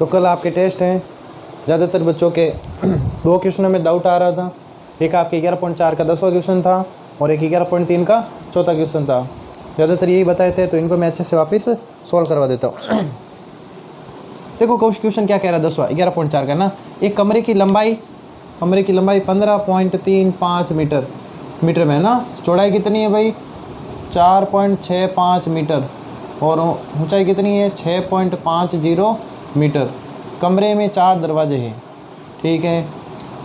तो कल आपके टेस्ट हैं, ज़्यादातर बच्चों के 2 क्वेश्चनों में डाउट आ रहा था। एक आपके 11.4 का 10वां क्वेश्चन था और एक 11.3 का 4था क्वेश्चन था। ज़्यादातर यही बताए थे, तो इनको मैं अच्छे से वापस सॉल्व करवा देता हूँ। देखो क्वेश्चन क्या कह रहा है 10वां 11.4 का ना, एक कमरे की लंबाई 15.35 मीटर में है ना, चौड़ाई कितनी है भाई 4.65 मीटर और ऊंचाई कितनी है 6.50 मीटर। कमरे में 4 दरवाजे हैं, ठीक है,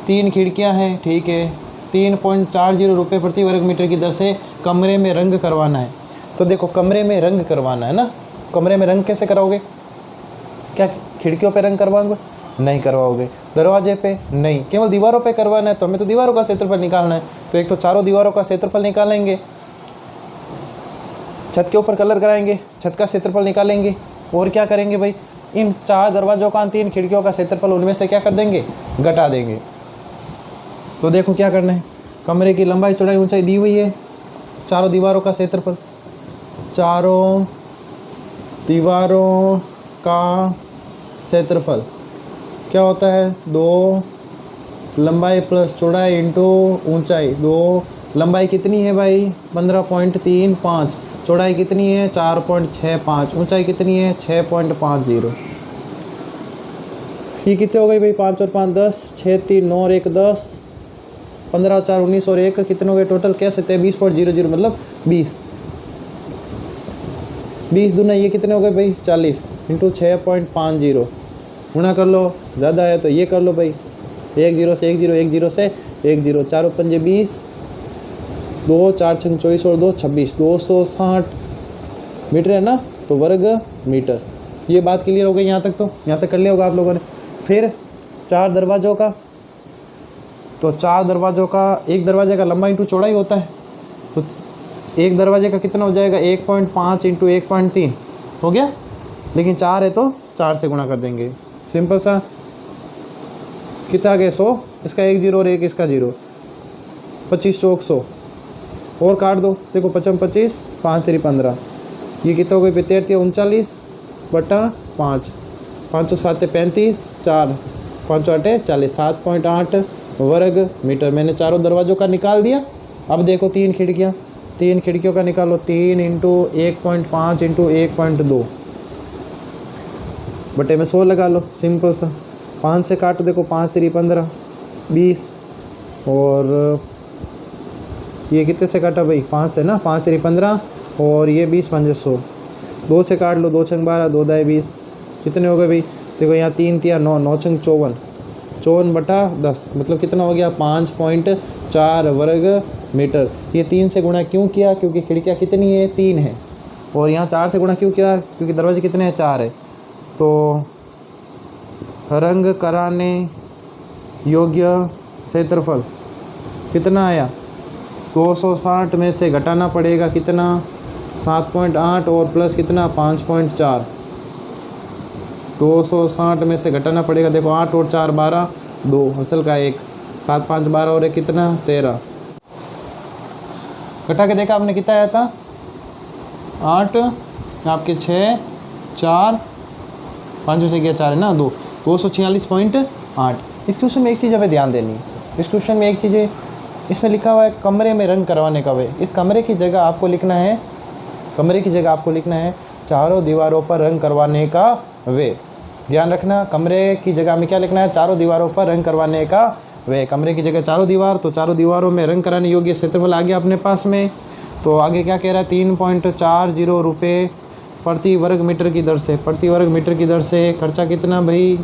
3 खिड़कियां हैं, ठीक है, 3.40 रुपये प्रति वर्ग मीटर की दर से कमरे में रंग करवाना है। तो देखो कमरे में रंग करवाना है ना, कमरे में रंग कैसे कराओगे? क्या खिड़कियों पे रंग करवाओगे? नहीं करवाओगे। दरवाजे पे नहीं, केवल दीवारों पे करवाना है। तो हमें तो दीवारों का क्षेत्रफल निकालना है, तो एक तो चारों दीवारों का क्षेत्रफल निकालेंगे, छत के ऊपर कलर कराएंगे, छत का क्षेत्रफल निकालेंगे, और क्या करेंगे भाई, इन 4 दरवाजों का 3 खिड़कियों का क्षेत्रफल उनमें से क्या कर देंगे, घटा देंगे। तो देखो क्या करना है, कमरे की लंबाई चौड़ाई ऊंचाई दी हुई है, चारों दीवारों का क्षेत्रफल, चारों दीवारों का क्षेत्रफल क्या होता है 2 लंबाई प्लस चौड़ाई इंटू ऊंचाई। 2 लंबाई कितनी है भाई 15.35, चौड़ाई कितनी है 4.65, ऊंचाई कितनी है 6.50। ये कितने हो गई भाई 5 और 5 10, 6 3 9 और 1 10, 15 4 19 और 1 कितने हो गए टोटल, कह सकते हैं 20.00 मतलब 20 दूना ये कितने हो गए भाई 40 इंटू 6.50 गुणा कर लो, ज़्यादा है तो ये कर लो भाई, 1 0 से 1 0 1 0 से 1 0, 4 पंजे 20, 2 4 6 24 और 2 26, 260 मीटर है ना, तो वर्ग मीटर। ये बात क्लियर हो गई यहाँ तक? तो यहाँ तक कर लिया होगा आप लोगों ने। फिर 4 दरवाज़ों का, तो 4 दरवाज़ों का, एक दरवाजे का लंबाई इंटू चौड़ाई होता है, तो एक दरवाजे का कितना हो जाएगा 1.5 इंटू 1.3 हो गया, लेकिन 4 है तो 4 से गुणा कर देंगे, सिंपल सा। कितना आ गया 100, इसका 1 0 और 1 इसका 0, 25 चौक 100 और काट दो। देखो 55 25 5 3 15, ये कितना हो गई 33 39 बटा 5, 5 7 35, 4 5 8 40, 7.8 वर्ग मीटर। मैंने चारों दरवाज़ों का निकाल दिया। अब देखो 3 खिड़कियाँ, 3 खिड़कियों का निकालो, 3 इंटू 1.5 इंटू 1.2 बटे में 100 लगा लो, सिंपल सा। 5 से काटो, देखो 5 3 15 20 और ये कितने से काटा भाई 5 से ना, 5 3 15 और ये 20 5 100, 2 से काट लो, 2 छंग 12 2 दाएँ 20, कितने हो गए भाई, देखो यहाँ 3 3 9 9 छंग 54, 54 बटा 10 मतलब कितना हो गया 5.4 वर्ग मीटर। ये 3 से गुणा क्यों किया, क्योंकि खिड़कियाँ कितनी है 3 है, और यहाँ 4 से गुणा क्यों किया, क्योंकि दरवाजे कितने हैं 4 है। तो रंग कराने योग्य क्षेत्रफल कितना आया, 260 में से घटाना पड़ेगा कितना 7.8 और प्लस कितना 5.4, 260 में से घटाना पड़ेगा, देखो 8 और 4 12 2 असल का 1, 7 5 12 और 1 कितना 13, घटा के देखा आपने कितना आया था 8 आपके 6 4 5 से गया 4 है ना 2, 246.8। इस क्वेश्चन में एक चीज़ हमें ध्यान देनी है, इस क्वेश्चन में एक चीज़ है, इसमें लिखा हुआ है कमरे में रंग करवाने का वे। इस कमरे की जगह आपको लिखना है, कमरे की जगह आपको लिखना है चारों दीवारों पर रंग करवाने का वे। ध्यान रखना, कमरे की जगह में क्या लिखना है, चारों दीवारों पर रंग करवाने का वे। कमरे की जगह चारों दीवार, तो चारों दीवारों में रंग कराने योग्य क्षेत्रफल आ गया अपने पास में। तो आगे क्या कह रहा है 3.40 रुपये प्रति वर्ग मीटर की दर से, प्रति वर्ग मीटर की दर से खर्चा कितना भाई,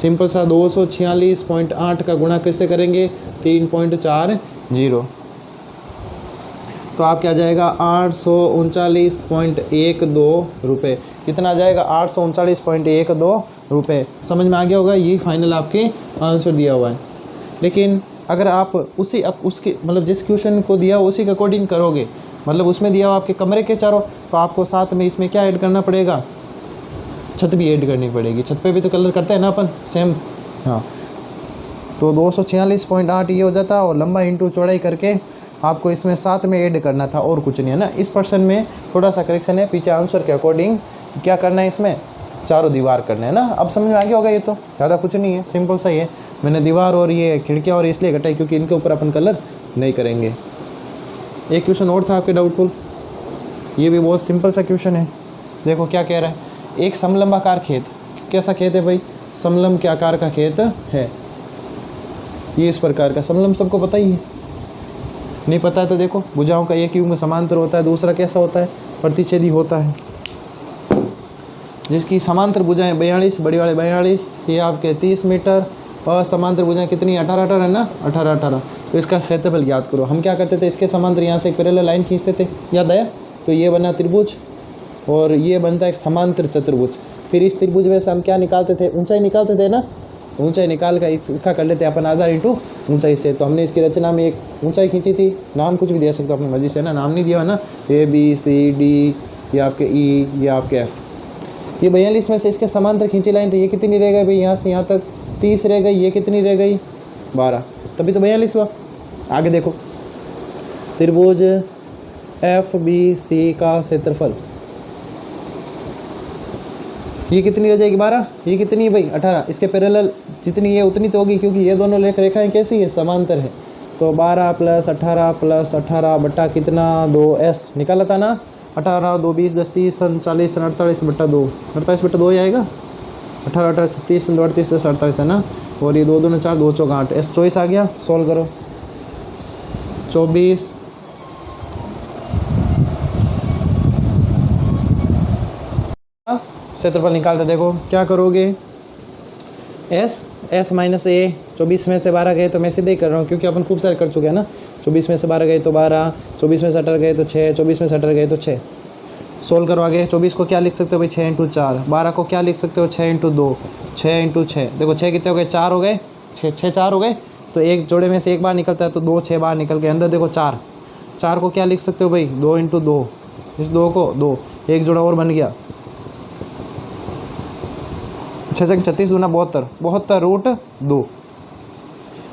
सिंपल सा 246.8 का गुणा कैसे करेंगे 3.40, तो आप क्या आ जाएगा 839.12 रुपये। कितना आ जाएगा 839.12 रुपये। समझ में आ गया होगा, ये फाइनल आपके आंसर दिया हुआ है। लेकिन अगर आप उसके मतलब जिस क्वेश्चन को दिया उसी के अकॉर्डिंग करोगे, मतलब उसमें दिया हुआ आपके कमरे के चारों, तो आपको साथ में इसमें क्या ऐड करना पड़ेगा, छत भी ऐड करनी पड़ेगी। छत पे भी तो कलर करते हैं ना अपन सेम, हाँ। तो 246.8 ये हो जाता, और लंबा इंटू चौड़ाई करके आपको इसमें साथ में ऐड करना था, और कुछ नहीं है ना। इस पर्सन में थोड़ा सा करेक्शन है, पीछे आंसर के अकॉर्डिंग क्या करना है, इसमें चारों दीवार करने हैं ना। अब समझ में आ गया होगा, ये तो ज़्यादा कुछ नहीं है, सिंपल सा ही है। मैंने दीवार और ये खिड़कियाँ और इसलिए घटाई क्योंकि इनके ऊपर अपन कलर नहीं करेंगे। एक क्वेश्चन और था आपके डाउटफुल, ये भी बहुत सिंपल सा क्वेश्चन है। देखो क्या कह रहा है, एक समलंबाकार खेत, कैसा खेत है भाई, समलंब के आकार का खेत है, ये इस प्रकार का। समलंब सबको पता ही है, नहीं पता है तो देखो, भुजाओं का एक युग में समांतर होता है, दूसरा कैसा होता है, प्रतिच्छेदी होता है। जिसकी समांतर भुजाएं 42, बड़ी वाले 42, ये आपके 30 मीटर, और समांतर भुजाएं कितनी 18 है ना, 18। तो इसका क्षेत्रफल याद करो। हम क्या करते थे, इसके समांतर यहाँ से एक पैरेलल लाइन खींचते थे, याद आया। तो ये बना त्रिभुज और ये बनता है एक समांतर चतुर्भुज। फिर इस त्रिभुज में से हम क्या निकालते थे, ऊंचाई निकालते थे ना। ऊंचाई निकाल कर इसका कर लेते हैं अपन आधार इंटू ऊंचाई से। तो हमने इसकी रचना में एक ऊंचाई खींची थी, नाम कुछ भी दे सकते हो अपनी मर्जी से ना, नाम नहीं दिया ना, ABCD, ये आपके E, ये आपके F। ये 42 में से इसके समांतर खींची लाइन, तो ये कितनी रह गई भाई, यहाँ से यहाँ तक 30 रह गई, ये कितनी रह गई 12, तभी तो 42 हुआ। आगे देखो, त्रिभुज FBC का क्षेत्रफल, ये कितनी रह जाएगी 12, ये कितनी है भाई 18। इसके पैरेलल जितनी है उतनी तो होगी क्योंकि ये दोनों रेखाएं कैसी है, समांतर है। तो 12 + 18 बटा कितना 2S निकाला था ना, 18 2 20 10 30 40 48 बटा 2, 48 बटा 2 ही आएगा। 18 18 36 38 10 48 है ना, और ये 2 2 4 2 4 8, S 24 आ गया। सोल्व करो, 24 क्षेत्रफल निकालते। देखो क्या करोगे, S -A, 24 में से 12 गए तो मैं सीधे ही कर रहा हूँ क्योंकि अपन खूब सारे कर चुके हैं ना। 24 में से 12 गए तो 12, 24 में से 18 गए तो 6, 24 में से 18 गए तो 6। सोल्व करो आगे। 24 को क्या लिख सकते हो भाई 6 × 4, 12 को क्या लिख सकते हो 6 × 2, 6 × 6। देखो 6 कितने हो गए, 4 हो गए, 6 4 हो गए। तो एक जोड़े में से एक बार निकलता है तो 2 6 बाहर निकल के अंदर देखो 4, 4 को क्या लिख सकते हो भाई 2 × 2, इस 2 को 2, एक जोड़ा और बन गया 6 × 36 × 72, 72 √ 2।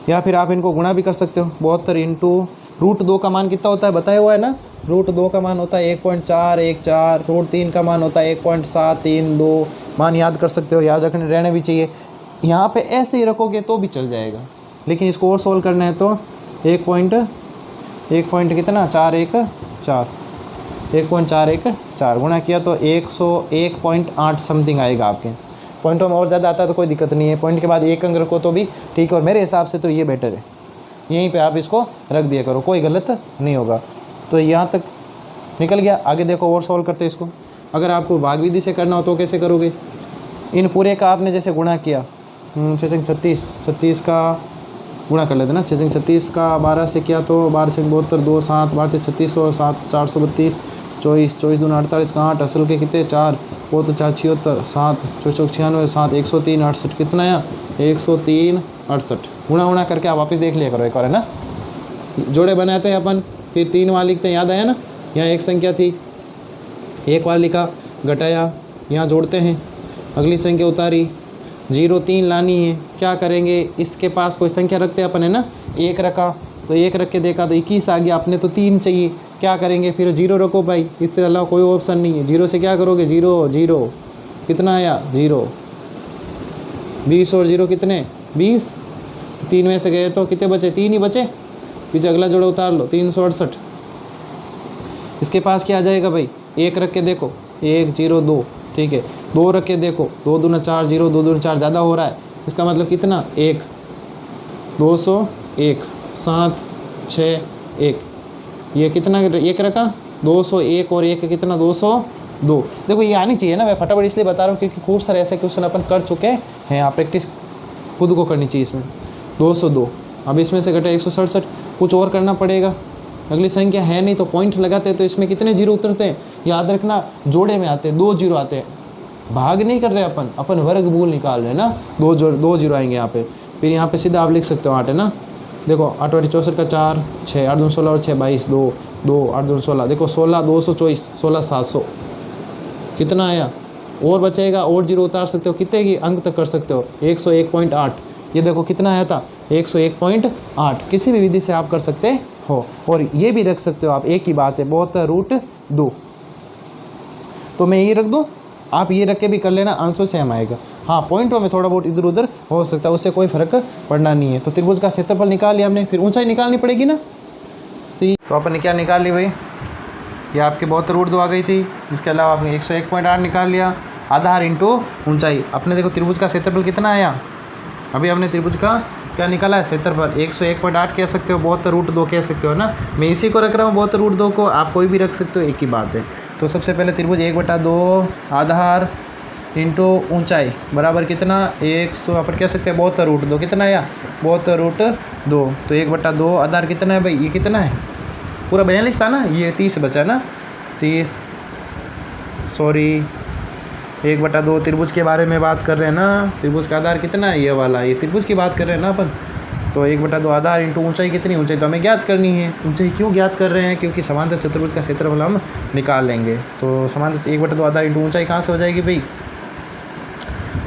या फिर आप इनको गुणा भी कर सकते हो, 72 × √2 का मान कितना होता है बताया हुआ है ना, √2 का मान होता है 1.414, √3 का मान होता है 1.732। मान याद कर सकते हो, याद रखने रहने भी चाहिए। यहाँ पे ऐसे ही रखोगे तो भी चल जाएगा, लेकिन इसको और सोल्व करना है तो 1.414 गुणा किया तो 101.8 समथिंग आएगा आपके। पॉइंटों में और ज़्यादा आता है तो कोई दिक्कत नहीं है, पॉइंट के बाद एक अंक रखो तो भी ठीक है, और मेरे हिसाब से तो ये बेटर है, यहीं पे आप इसको रख दिया करो, कोई गलत नहीं होगा। तो यहाँ तक निकल गया। आगे देखो और सॉल्व करते हैं इसको। अगर आपको भाग विधि से करना हो तो कैसे करोगे, इन पूरे का आपने जैसे गुणा किया 6 × 36 का गुणा कर लेते ना, 6 × 36 का 12 से किया तो 12 × 72 2 7 12 × 36 और 7 432 24 24 दूना 48 का 8, असल के कितने 4, वो तो 4 76 7 24 96 7 103 68 कितना आया 103 68। गुणा करके आप वापस देख लिया करो एक बार, है ना। जोड़े बनाते हैं अपन, फिर 3 वार लिखते हैं, याद आया ना। यहाँ एक संख्या थी, एक बार लिखा, घटाया, यहाँ जोड़ते हैं, अगली संख्या उतारी, 0 3 लानी है। क्या करेंगे, इसके पास कोई संख्या रखते हैं अपन, है ना। 1 रखा तो 1 रख के देखा तो 21 आ गया, अपने तो 3 चाहिए। क्या करेंगे, फिर 0 रखो भाई, इससे अलावा कोई ऑप्शन नहीं है। 0 से क्या करोगे, 0 0 कितना आया 0, 20 और 0 कितने 20, 3 में से गए तो कितने बचे, 3 ही बचे। फिर अगला जोड़ा उतार लो 368। इसके पास क्या आ जाएगा भाई, 1 रख के देखो 1 0 2, ठीक है। 2 रख के देखो 2 दूना 4 0, 2 दूना 4 ज़्यादा हो रहा है, इसका मतलब कितना 1, 201 7 6 1, ये कितना 1 रखा 201 और 1 कितना 202। देखो ये आनी चाहिए ना, मैं फटाफट इसलिए बता रहा हूँ क्योंकि खूब सारे ऐसे क्वेश्चन अपन कर चुके हैं, आप प्रैक्टिस खुद को करनी चाहिए इसमें। 202, अब इसमें से घटा 167, कुछ और करना पड़ेगा, अगली संख्या है नहीं तो पॉइंट लगाते हैं तो इसमें कितने जीरो उतरते हैं, याद रखना जोड़े में आते हैं 2 जीरो आते हैं, भाग नहीं कर रहे अपन वर्गमूल निकाल रहे हैं ना, 2 जीरो आएंगे यहाँ पे। फिर यहाँ पे सीधा आप लिख सकते हो 8, है ना। देखो 8 × 64 का 4 6 8 2 16 और 6 22 2 2 8 2 16, देखो 16 224 16 700 कितना आया, और बचेगा और जीरो उतार सकते हो, कितने की अंक तक कर सकते हो 101.8। ये देखो कितना आया था 101.8, किसी भी विधि से आप कर सकते हो, और ये भी रख सकते हो आप, एक ही बात है, बहुत √2। तो मैं ये रख दूँ आप ये रख के भी कर लेना, आंसर सेम आएगा। हाँ, पॉइंटों में थोड़ा बहुत इधर उधर हो सकता है, उससे कोई फ़र्क पड़ना नहीं है। तो त्रिभुज का क्षेत्रफल निकाल लिया हमने, फिर ऊंचाई निकालनी पड़ेगी ना, सी। तो अपन ने क्या निकाल ली भाई, ये आपके 72√2 आ गई थी। इसके अलावा आपने 101.8 निकाल लिया, आधार इंटू ऊंचाई। अपने देखो त्रिभुज का क्षेत्रफल कितना आया, अभी हमने त्रिभुज का क्या निकाला है, क्षेत्रफल 101.8 कह सकते हो, 72√2 कह सकते हो ना। मैं इसी को रख रहा हूँ 72√2 को, आप कोई भी रख सकते हो, एक ही बात है। तो सबसे पहले त्रिभुज 1/2 आधार इंटू ऊंचाई बराबर कितना, 100 अपन कह सकते हैं 72√2, कितना आया 72√2। तो 1/2 आधार कितना है भाई, ये कितना है, पूरा 42 था ना, ये 30 बचा ना, 30 सॉरी 1/2 त्रिभुज के बारे में बात कर रहे हैं ना। त्रिभुज का आधार कितना है, ये वाला, ये त्रिभुज की बात कर रहे हैं ना अपन। तो 1/2 आधार इंटू ऊंचाई कितनी, ऊंचाई तो हमें ज्ञात करनी है। ऊंचाई क्यों ज्ञात कर रहे हैं, क्योंकि समांतर चतुर्भुज का क्षेत्रफल हम निकाल लेंगे। तो समांतर 1/2 आधार इंटू ऊंचाई कहाँ से हो जाएगी भाई,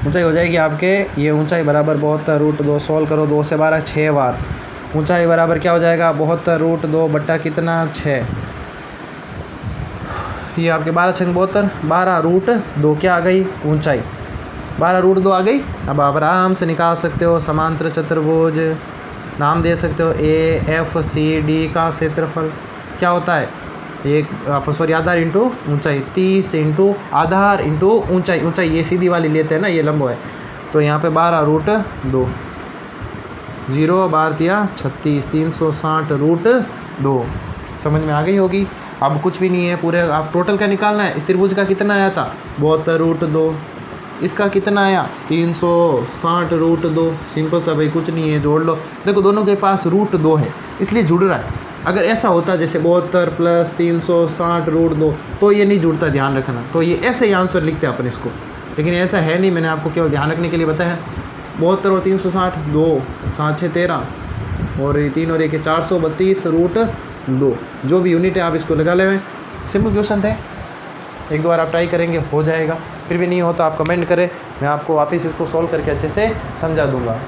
ऊंचाई हो जाएगी आपके, ये ऊंचाई बराबर 72√2, सोल्व करो 2 से 12 6 बार, ऊंचाई बराबर क्या हो जाएगा 72√2 बट्टा कितना 6, ये आपके 12 छंग 72, 12√2 क्या आ गई ऊंचाई, 12√2 आ गई। अब आप आराम से निकाल सकते हो समांतर चतुर्भुज, नाम दे सकते हो AFCD का क्षेत्रफल क्या होता है, एक आप सॉरी आधार इंटू ऊंचाई, 30 इंटू आधार इंटू ऊंचाई, ऊंचाई ये सीधी वाली लेते हैं ना, ये लंबो है। तो यहाँ पे 12√2, 0 12 दिया 36, 360√2, समझ में आ गई होगी। अब कुछ भी नहीं है, पूरे आप टोटल का निकालना है। इस त्रिभुज का कितना आया था 72√2, इसका कितना आया 360√2, सिंपल सा भाई, कुछ नहीं है, जोड़ लो। देखो दोनों के पास √2 है इसलिए जुड़ रहा है। अगर ऐसा होता जैसे 72 + 360√2 तो ये नहीं जुड़ता, ध्यान रखना। तो ये ऐसे ही आंसर लिखते हैं अपन इसको, लेकिन ऐसा है नहीं, मैंने आपको केवल ध्यान रखने के लिए बताया। 72 और 360, 2 7 6 13 और ये 3 और 1 432√2, जो भी यूनिट है आप इसको लगा लें। सिंपल क्वेश्चन थे, एक दो बार आप ट्राई करेंगे हो जाएगा। फिर भी नहीं हो तो आप कमेंट करें, मैं आपको वापस इसको सॉल्व करके अच्छे से समझा दूंगा।